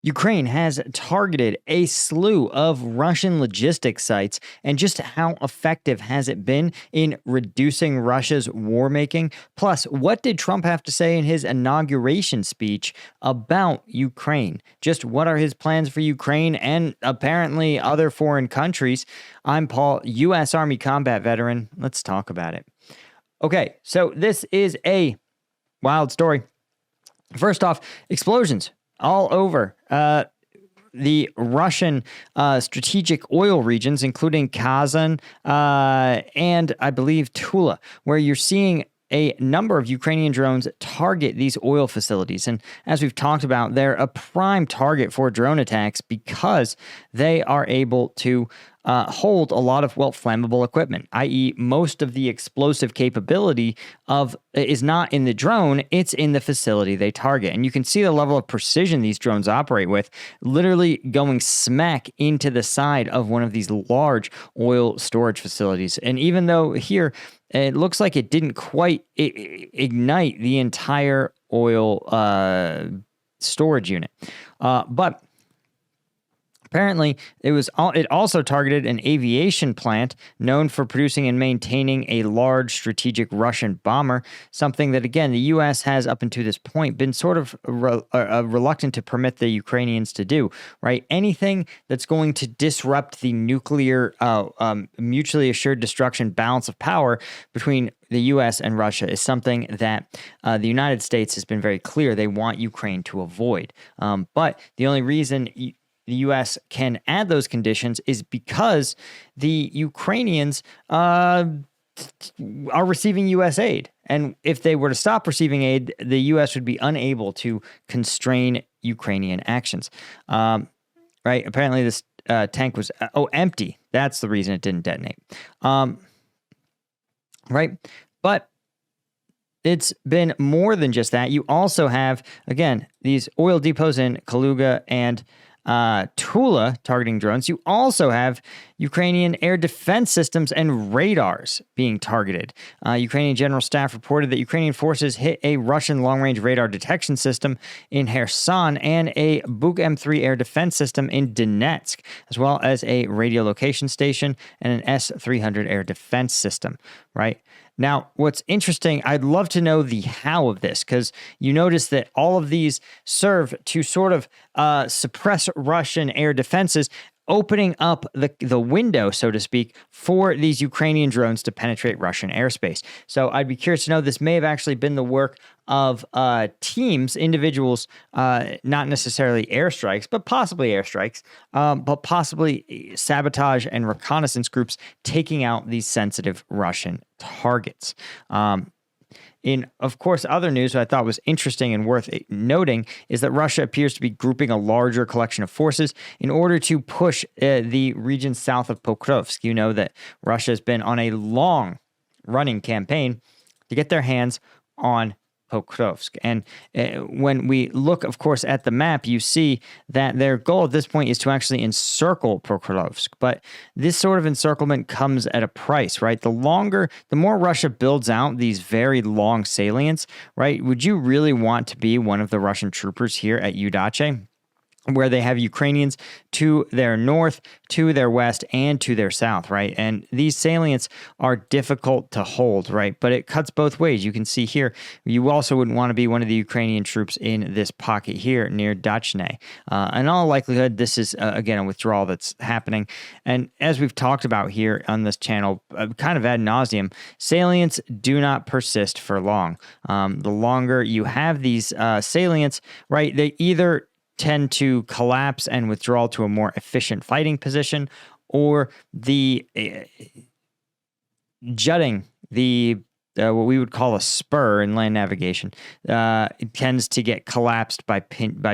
Ukraine has targeted a slew of Russian logistics sites, and just how effective has it been in reducing Russia's war making? Plus, what did Trump have to say in his inauguration speech about Ukraine? Just what are his plans for Ukraine and apparently other foreign countries? I'm Paul, U.S. Army combat veteran. Let's talk about it. Okay, so this is a wild story. First off, explosions all over the Russian strategic oil regions, including Kazan and I believe Tula, where you're seeing a number of Ukrainian drones target these oil facilities. And as we've talked about, they're a prime target for drone attacks because they are able to hold a lot of, flammable equipment, i.e. most of the explosive capability is not in the drone, it's in the facility they target. And you can see the level of precision these drones operate with, literally going smack into the side of one of these large oil storage facilities. And even though here, it looks like it didn't quite ignite the entire oil storage unit. But apparently, it also targeted an aviation plant known for producing and maintaining a large strategic Russian bomber, something that, again, the U.S. has up until this point been sort of reluctant to permit the Ukrainians to do, right? Anything that's going to disrupt the nuclear mutually assured destruction balance of power between the U.S. and Russia is something that the United States has been very clear they want Ukraine to avoid. But the only reason the U.S. can add those conditions is because the Ukrainians are receiving U.S. aid. And if they were to stop receiving aid, the U.S. would be unable to constrain Ukrainian actions. Right? Apparently this tank was, empty. That's the reason it didn't detonate. Right? But it's been more than just that. You also have, again, these oil depots in Kaluga and Tula targeting drones. You also have Ukrainian air defense systems and radars being targeted. Ukrainian General Staff reported that Ukrainian forces hit a Russian long-range radar detection system in Kherson and a Buk M3 air defense system in Donetsk, as well as a radio location station and an S-300 air defense system, right? Now, what's interesting, I'd love to know the how of this, because you notice that all of these serve to sort of suppress Russian air defenses, opening up the window, so to speak, for these Ukrainian drones to penetrate Russian airspace. So I'd be curious to know, this may have actually been the work of teams, individuals, not necessarily airstrikes, but possibly airstrikes, but possibly sabotage and reconnaissance groups taking out these sensitive Russian targets. In, of course, other news that I thought was interesting and worth noting is that Russia appears to be grouping a larger collection of forces in order to push the region south of Pokrovsk. You know that Russia has been on a long-running campaign to get their hands on Pokrovsk. And when we look, of course, at the map, you see that their goal at this point is to actually encircle Pokrovsk. But this sort of encirclement comes at a price, right? The more Russia builds out these very long salients, right? Would you really want to be one of the Russian troopers here at Udache, where they have Ukrainians to their north, to their west, and to their south, right? And these salients are difficult to hold, right? But it cuts both ways. You can see here, you also wouldn't want to be one of the Ukrainian troops in this pocket here near Dachne. In all likelihood, this is, again, a withdrawal that's happening. And as we've talked about here on this channel, kind of ad nauseum, salients do not persist for long. The longer you have these salients, right, they either tend to collapse and withdraw to a more efficient fighting position, or the jutting, what we would call a spur in land navigation, it tends to get collapsed by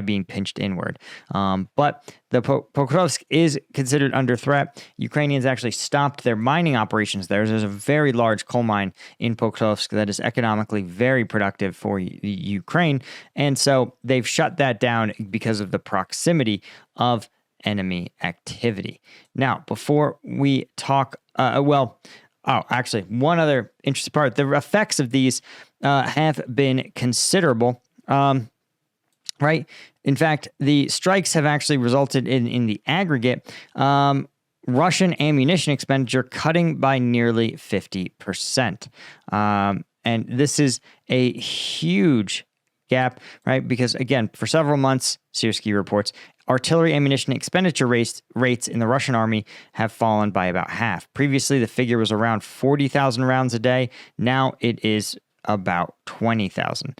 being pinched inward. But the Pokrovsk is considered under threat. Ukrainians actually stopped their mining operations there. There's a very large coal mine in Pokrovsk that is economically very productive for Ukraine. And so they've shut that down because of the proximity of enemy activity. Now, before we talk, actually, one other interesting part. The effects of these have been considerable, right? In fact, the strikes have actually resulted in the aggregate, Russian ammunition expenditure cutting by nearly 50%. And this is a huge gap, right? Because again, for several months, Siersky reports, artillery ammunition expenditure rates in the Russian army have fallen by about half. Previously, the figure was around 40,000 rounds a day. Now it is about 20,000.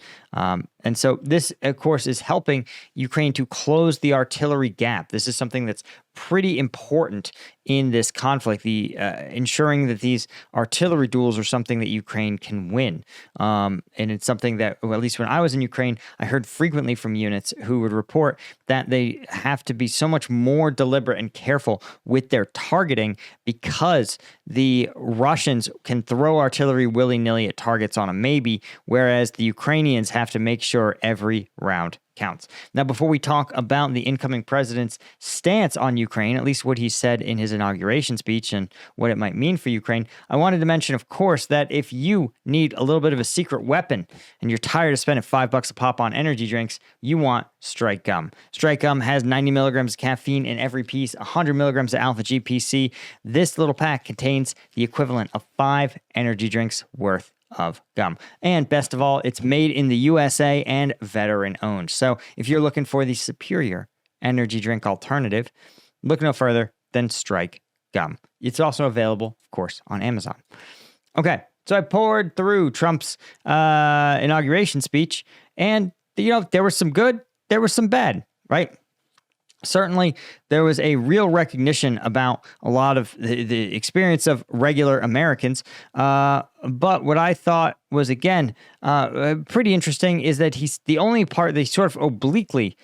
And so this, of course, is helping Ukraine to close the artillery gap. This is something that's pretty important in this conflict, the ensuring that these artillery duels are something that Ukraine can win. And it's something that, well, at least when I was in Ukraine, I heard frequently from units who would report that they have to be so much more deliberate and careful with their targeting because the Russians can throw artillery willy-nilly at targets on a maybe, whereas the Ukrainians have to make sure every round counts. Now, before we talk about the incoming president's stance on Ukraine, at least what he said in his inauguration speech and what it might mean for Ukraine, I wanted to mention, of course, that if you need a little bit of a secret weapon and you're tired of spending $5 a pop on energy drinks, you want StrikeGum. StrikeGum has 90 milligrams of caffeine in every piece, 100 milligrams of alpha GPC. This little pack contains the equivalent of 5 energy drinks worth of gum. And best of all, it's made in the USA and veteran owned. So if you're looking for the superior energy drink alternative, look no further than StrikeGum. It's also available, of course, on Amazon. Okay, so I poured through Trump's inauguration speech, and there was some good, there was some bad, right? Certainly, there was a real recognition about a lot of the experience of regular Americans. But what I thought was, again, pretty interesting is that he's the only part that he sort of obliquely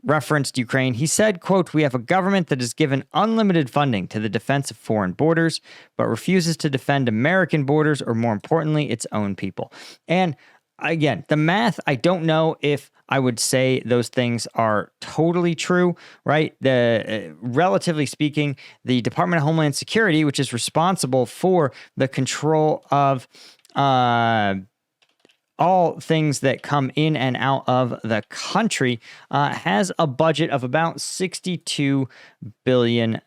referenced Ukraine. He said, quote, "We have a government that has given unlimited funding to the defense of foreign borders, but refuses to defend American borders or, more importantly, its own people." And again, the math, I don't know if I would say those things are totally true, right? Relatively speaking, the Department of Homeland Security, which is responsible for the control of all things that come in and out of the country, has a budget of about $62 billion,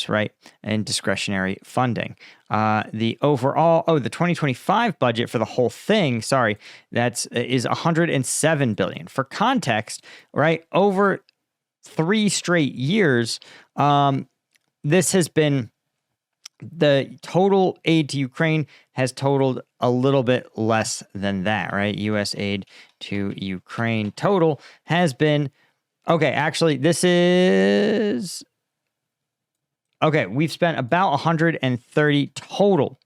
right, in discretionary funding. The overall, the 2025 budget for the whole thing, is $107 billion. For context, right, over 3 straight years, this has been the total aid to Ukraine has totaled a little bit less than that, right? U.S. aid to Ukraine total has been, we've spent about 130 total,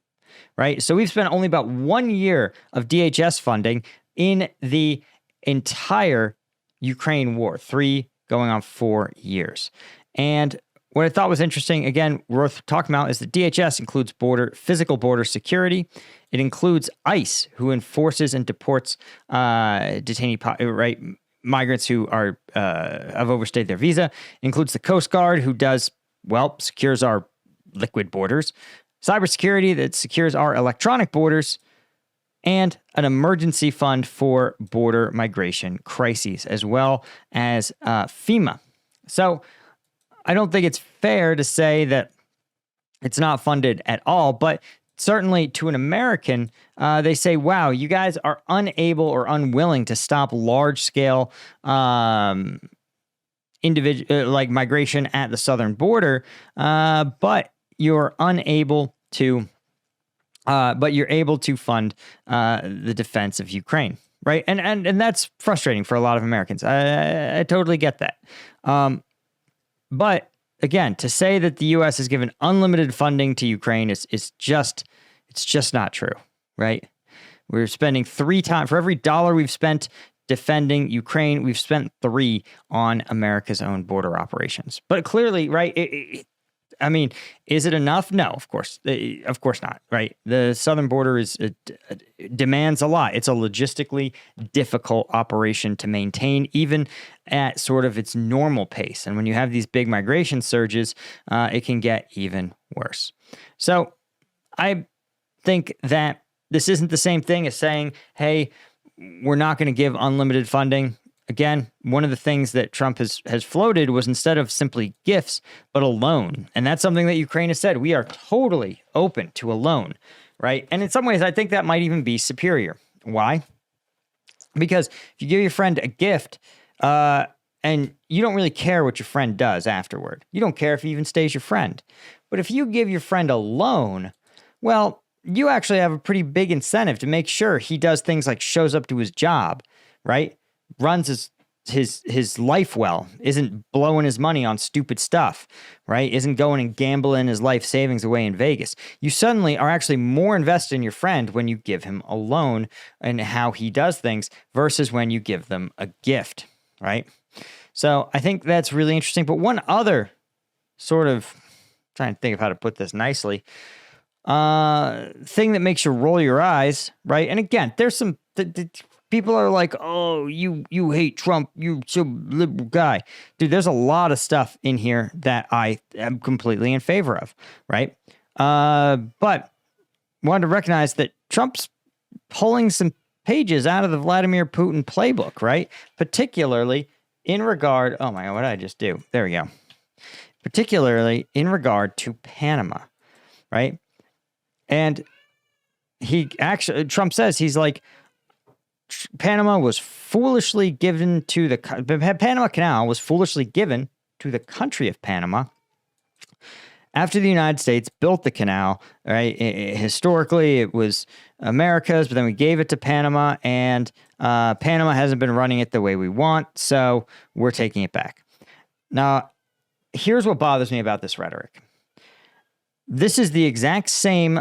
right? So we've spent only about 1 year of DHS funding in the entire Ukraine war, 3 going on 4 years. And what I thought was interesting, again, worth talking about, is that DHS includes physical border security. It includes ICE, who enforces and deports migrants who have overstayed their visa. It includes the Coast Guard, who secures our liquid borders, cybersecurity that secures our electronic borders, and an emergency fund for border migration crises, as well as FEMA. So I don't think it's fair to say that it's not funded at all, but certainly to an American, they say, wow, you guys are unable or unwilling to stop large-scale migration at the southern border, but you're able to fund the defense of Ukraine, right? And that's frustrating for a lot of Americans. I totally get that. But again, to say that the U.S. has given unlimited funding to Ukraine is just not true, right? We're spending 3 times for every dollar we've spent defending Ukraine, we've spent 3 on America's own border operations. But clearly, right? Is it enough? No, of course not, right? The southern border demands a lot. It's a logistically difficult operation to maintain, even at sort of its normal pace. And when you have these big migration surges, it can get even worse. So I think that this isn't the same thing as saying, hey, we're not going to give unlimited funding. again, one of the things that Trump has floated was instead of simply gifts, but a loan. And that's something that Ukraine has said. We are totally open to a loan, right? And in some ways, I think that might even be superior. Why? Because if you give your friend a gift, and you don't really care what your friend does afterward. You don't care if he even stays your friend. But if you give your friend a loan, well, you actually have a pretty big incentive to make sure he does things like shows up to his job, right? Runs his life well, isn't blowing his money on stupid stuff, right? Isn't going and gambling his life savings away in Vegas. You suddenly are actually more invested in your friend when you give him a loan and how he does things versus when you give them a gift, right? So I think that's really interesting. But one other sort of, trying to think of how to put this nicely, thing that makes you roll your eyes, right? And again, there's some people are like, oh, you hate Trump, you so liberal guy. Dude, there's a lot of stuff in here that I am completely in favor of, right? But wanted to recognize that Trump's pulling some pages out of the Vladimir Putin playbook, right? Particularly in regard, oh my God, what did I just do? There we go. Particularly in regard to Panama, right? And Trump says, he's like, Panama was foolishly given to the Panama Canal was foolishly given to the country of Panama after the United States built the canal, right? Historically, it was America's, but then we gave it to Panama, and Panama hasn't been running it the way we want, so we're taking it back. Now, here's what bothers me about this rhetoric. This is the exact same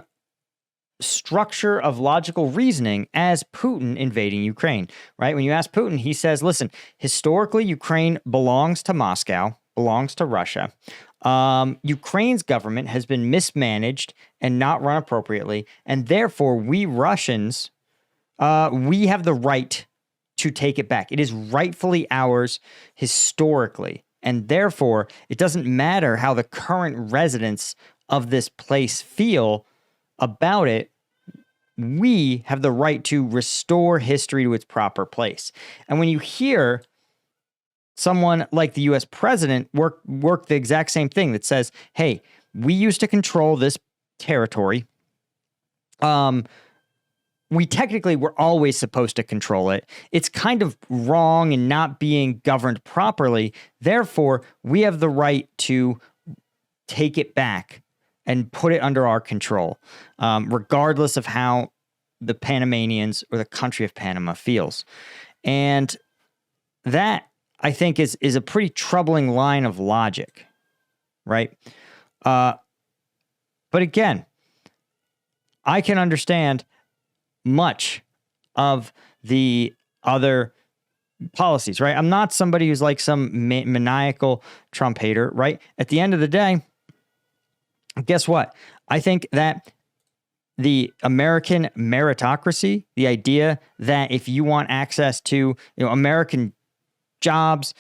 structure of logical reasoning as Putin invading Ukraine, right? When you ask Putin, he says, listen, historically, Ukraine belongs to Moscow, belongs to Russia. Ukraine's government has been mismanaged and not run appropriately, and therefore we Russians, we have the right to take it back. It is rightfully ours historically, and therefore it doesn't matter how the current residents of this place feel about it. We have the right to restore history to its proper place. And when you hear someone like the U.S. president work the exact same thing that says, hey, we used to control this territory. We technically were always supposed to control it. It's kind of wrong and not being governed properly. Therefore, we have the right to take it back and put it under our control, regardless of how the Panamanians or the country of Panama feels. And that, I think, is a pretty troubling line of logic, right? But again, I can understand much of the other policies, right? I'm not somebody who's like some maniacal Trump hater, right? At the end of the day, guess what? I think that the American meritocracy, the idea that if you want access to, American jobs,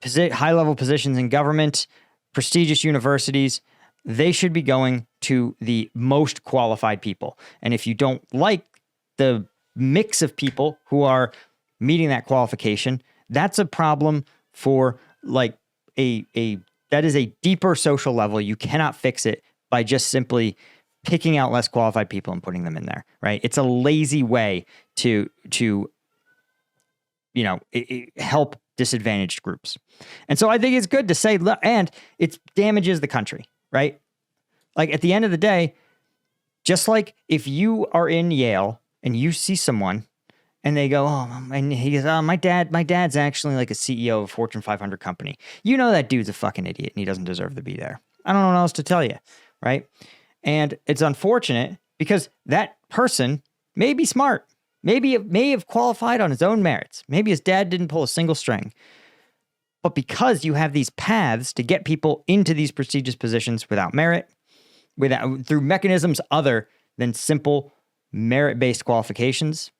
high-level positions in government, prestigious universities, they should be going to the most qualified people. And if you don't like the mix of people who are meeting that qualification, that's a problem for like that is a deeper social level. You cannot fix it by just simply picking out less qualified people and putting them in there, right? It's a lazy way to help disadvantaged groups. And so I think it's good to say, and it damages the country, right? Like at the end of the day, just like if you are in Yale and you see someone and they go, oh, and he goes, oh, my dad's actually like a CEO of a Fortune 500 company. You know that dude's a fucking idiot and he doesn't deserve to be there. I don't know what else to tell you, right? And it's unfortunate because that person may be smart. Maybe it may have qualified on his own merits. Maybe his dad didn't pull a single string. But because you have these paths to get people into these prestigious positions without merit, through mechanisms other than simple merit-based qualifications,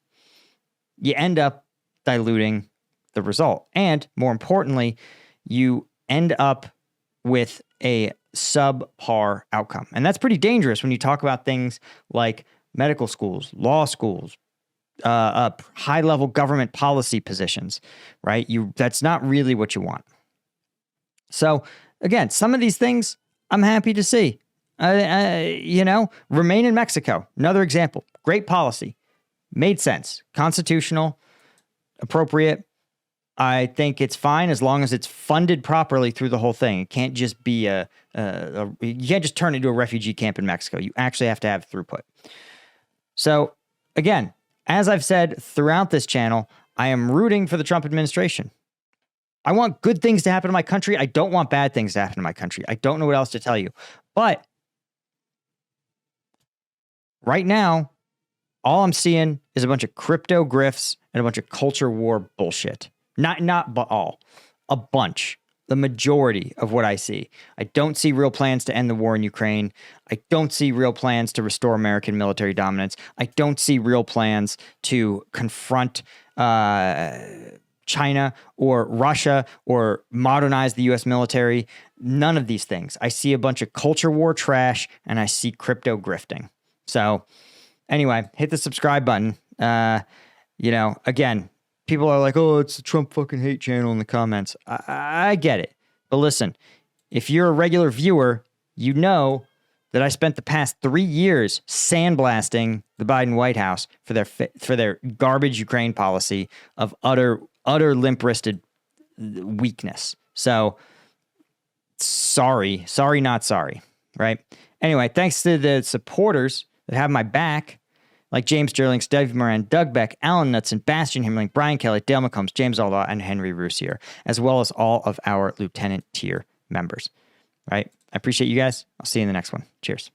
you end up diluting the result. And more importantly, you end up with a subpar outcome. And that's pretty dangerous when you talk about things like medical schools, law schools, high-level government policy positions, right? That's not really what you want. So again, some of these things I'm happy to see. Remain in Mexico, another example. Great policy, made sense, constitutional, appropriate. I think it's fine as long as it's funded properly through the whole thing. It can't just be you can't just turn it into a refugee camp in Mexico. You actually have to have throughput. So again, as I've said throughout this channel, I am rooting for the Trump administration. I want good things to happen to my country. I don't want bad things to happen to my country. I don't know what else to tell you. But right now, all I'm seeing is a bunch of crypto grifts and a bunch of culture war bullshit. Not but all. A bunch. The majority of what I see. I don't see real plans to end the war in Ukraine. I don't see real plans to restore American military dominance. I don't see real plans to confront China or Russia or modernize the U.S. military. None of these things. I see a bunch of culture war trash and I see crypto grifting. So anyway, hit the subscribe button. Again, people are like, oh, it's the Trump fucking hate channel in the comments. I get it. But listen, if you're a regular viewer, you know that I spent the past 3 years sandblasting the Biden White House for their garbage Ukraine policy of utter limp-wristed weakness. So sorry, not sorry, right? Anyway, thanks to the supporters that have my back, like James Sterling, Steve Moran, Doug Beck, Alan Knutson, Bastian Himmerling, Brian Kelly, Dale McCombs, James Aldaw, and Henry Roussier, as well as all of our lieutenant tier members, right? I appreciate you guys. I'll see you in the next one. Cheers.